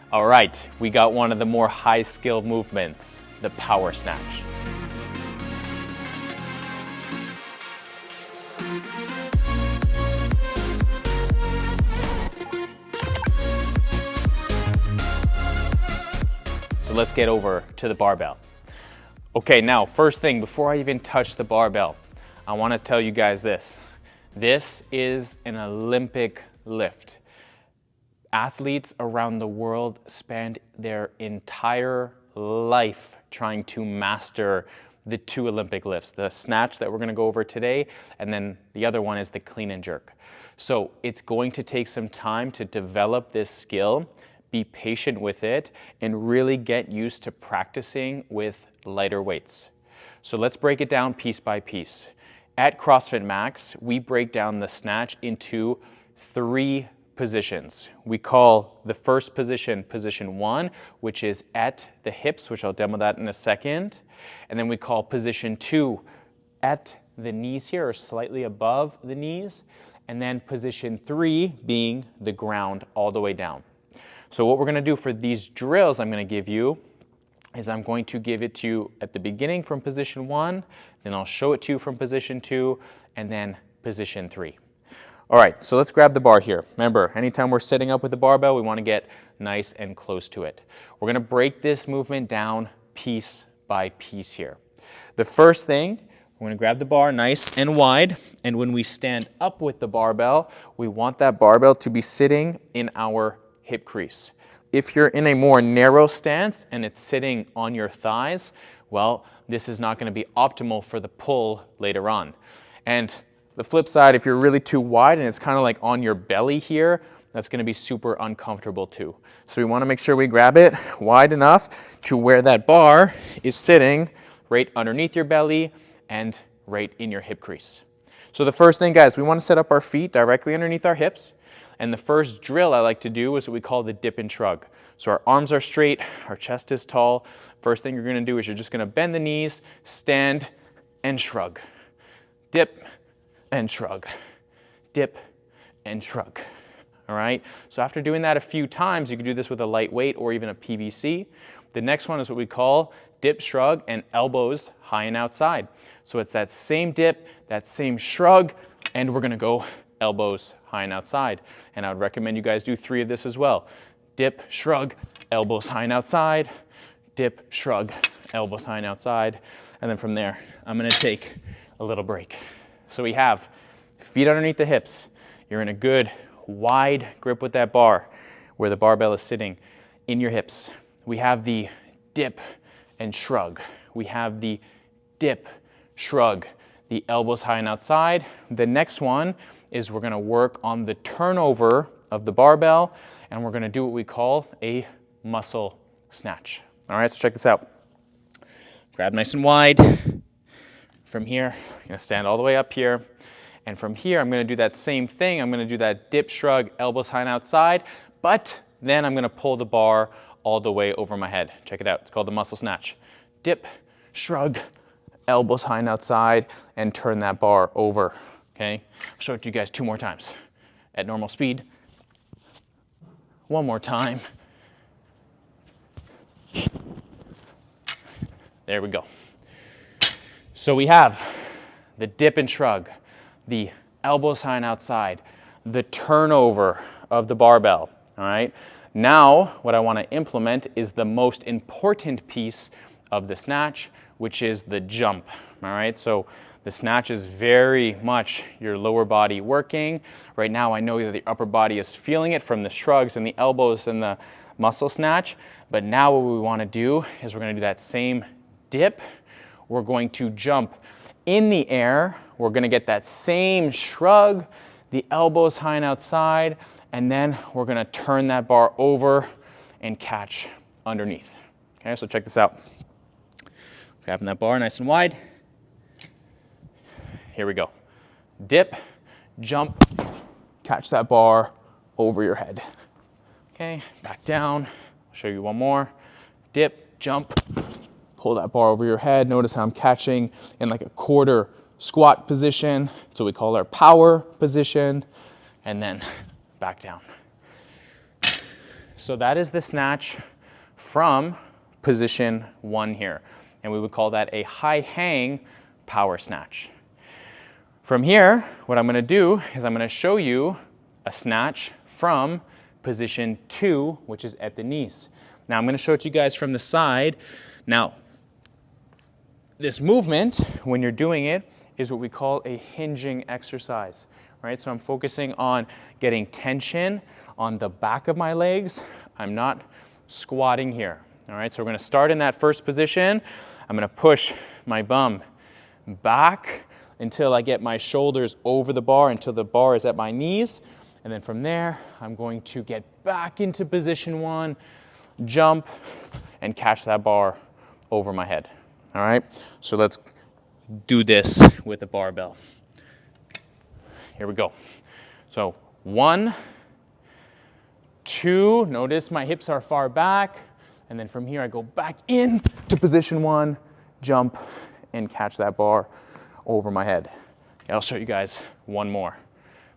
All right, we got one of the more high skill movements, the power snatch. So let's get over to the barbell. Okay, now first thing, before I even touch the barbell, I want to tell you guys this. This is an Olympic lift. Athletes around the world spend their entire life trying to master the two Olympic lifts, the snatch that we're going to go over today, and then the other one is the clean and jerk. So it's going to take some time to develop this skill, be patient with it, and really get used to practicing with lighter weights. So let's break it down piece by piece. At CrossFit Max, we break down the snatch into 3 positions. We call the first position, position 1, which is at the hips, which I'll demo that in a second. And then we call position 2 at the knees here, or slightly above the knees. And then position 3 being the ground all the way down. So what we're gonna do for these drills I'm gonna give you is I'm going to give it to you at the beginning from position 1, then I'll show it to you from position 2, and then position 3. All right, so let's grab the bar here. Remember, anytime we're setting up with the barbell, we want to get nice and close to it. We're going to break this movement down piece by piece here. The first thing, we're going to grab the bar nice and wide, and when we stand up with the barbell, we want that barbell to be sitting in our hip crease. If you're in a more narrow stance and it's sitting on your thighs, well, this is not going to be optimal for the pull later on. And the flip side, if you're really too wide and it's kind of like on your belly here, that's going to be super uncomfortable too. So we want to make sure we grab it wide enough to where that bar is sitting right underneath your belly and right in your hip crease. So the first thing, guys, we want to set up our feet directly underneath our hips. And the first drill I like to do is what we call the dip and shrug. So our arms are straight, our chest is tall. First thing you're going to do is you're just going to bend the knees, stand, and shrug. Dip and shrug, dip and shrug. All right, so after doing that a few times, you can do this with a light weight or even a PVC. The next one is what we call dip, shrug, and elbows high and outside. So it's that same dip, that same shrug, and we're gonna go elbows high and outside. And I would recommend you guys do 3 of this as well. Dip, shrug, elbows high and outside, dip, shrug, elbows high and outside. And then from there, I'm gonna take a little break. So we have feet underneath the hips. You're in a good wide grip with that bar where the barbell is sitting in your hips. We have the dip and shrug. We have the dip, shrug, the elbows high and outside. The next one is we're gonna work on the turnover of the barbell, and we're gonna do what we call a muscle snatch. All right, so check this out. Grab nice and wide. From here, I'm gonna stand all the way up here. And from here, I'm gonna do that same thing. I'm gonna do that dip, shrug, elbows high and outside, but then I'm gonna pull the bar all the way over my head. Check it out, it's called the muscle snatch. Dip, shrug, elbows high and outside, and turn that bar over, okay? I'll show it to you guys 2 more times at normal speed. 1 more time. There we go. So we have the dip and shrug, the elbows high and outside, the turnover of the barbell, all right? Now, what I want to implement is the most important piece of the snatch, which is the jump, all right? So the snatch is very much your lower body working. Right now, I know that the upper body is feeling it from the shrugs and the elbows and the muscle snatch, but now what we want to do is we're going to do that same dip. We're going to jump in the air. We're going to get that same shrug, the elbows high and outside, and then we're going to turn that bar over and catch underneath. Okay, so check this out. Grabbing that bar nice and wide. Here we go. Dip, jump, catch that bar over your head. Okay, back down. I'll show you one more. Dip, jump, pull that bar over your head. Notice how I'm catching in like a quarter squat position. So we call our power position. And then back down. so that is the snatch from position 1 here. And we would call that a high hang power snatch. From here, what I'm going to do is I'm going to show you a snatch from position 2, which is at the knees. Now I'm going to show it to you guys from the side. Now, this movement, when you're doing it, is what we call a hinging exercise, right? So I'm focusing on getting tension on the back of my legs. I'm not squatting here, all right? So we're going to start in that first position. I'm going to push my bum back until I get my shoulders over the bar, until the bar is at my knees. And then from there, I'm going to get back into position 1, jump, and catch that bar over my head. All right, so let's do this with a barbell. Here we go. So 1, 2, notice my hips are far back. And then from here, I go back in to position 1, jump, and catch that bar over my head. Okay, I'll show you guys one more.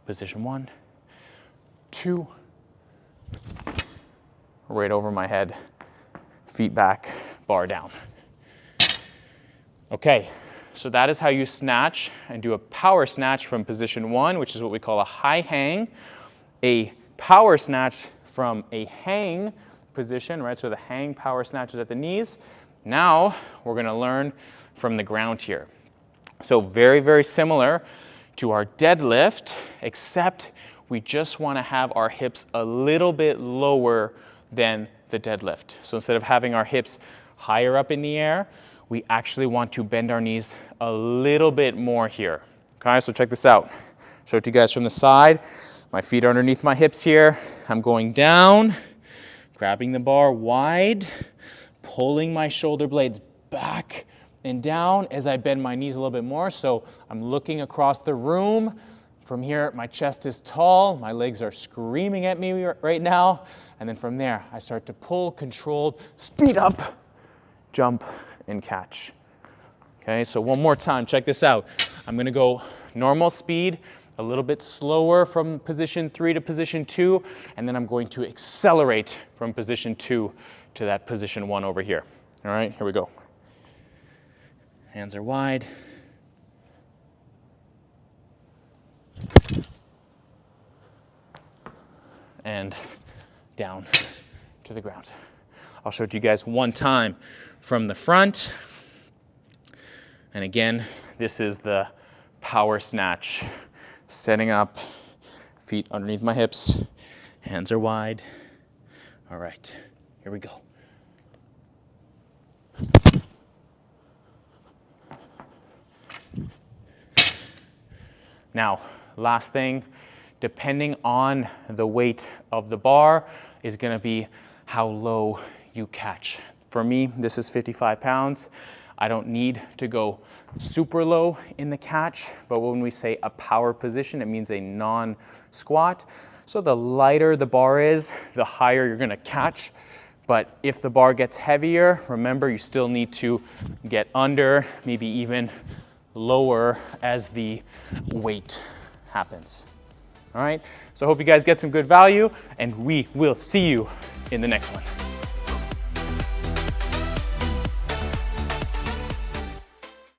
Position 1, 2, right over my head, feet back, bar down. Okay, so that is how you snatch and do a power snatch from position 1, which is what we call a high hang, a power snatch from a hang position, right? So the hang power snatch is at the knees. Now we're going to learn from the ground here. So very, very similar to our deadlift, except we just want to have our hips a little bit lower than the deadlift. So instead of having our hips higher up in the air, we actually want to bend our knees a little bit more here. Okay, so check this out. Show it to you guys from the side. My feet are underneath my hips here. I'm going down, grabbing the bar wide, pulling my shoulder blades back and down as I bend my knees a little bit more. So I'm looking across the room. From here, my chest is tall. My legs are screaming at me right now. And then from there, I start to pull, controlled, speed up, jump, and catch. Okay, so one more time, check this out. I'm gonna go normal speed, a little bit slower from position 3 to position 2, and then I'm going to accelerate from position 2 to that position 1 over here. All right, here we go. Hands are wide. And down to the ground. I'll show it to you guys one time from the front. And again, this is the power snatch. Setting up, feet underneath my hips, hands are wide. All right, here we go. Now, last thing, depending on the weight of the bar is gonna be how low you catch. For me, this is 55 pounds. I don't need to go super low in the catch, but when we say a power position, it means a non-squat. So the lighter the bar is, the higher you're gonna catch. But if the bar gets heavier, remember you still need to get under, maybe even lower as the weight happens. All right, so I hope you guys get some good value, and we will see you in the next one.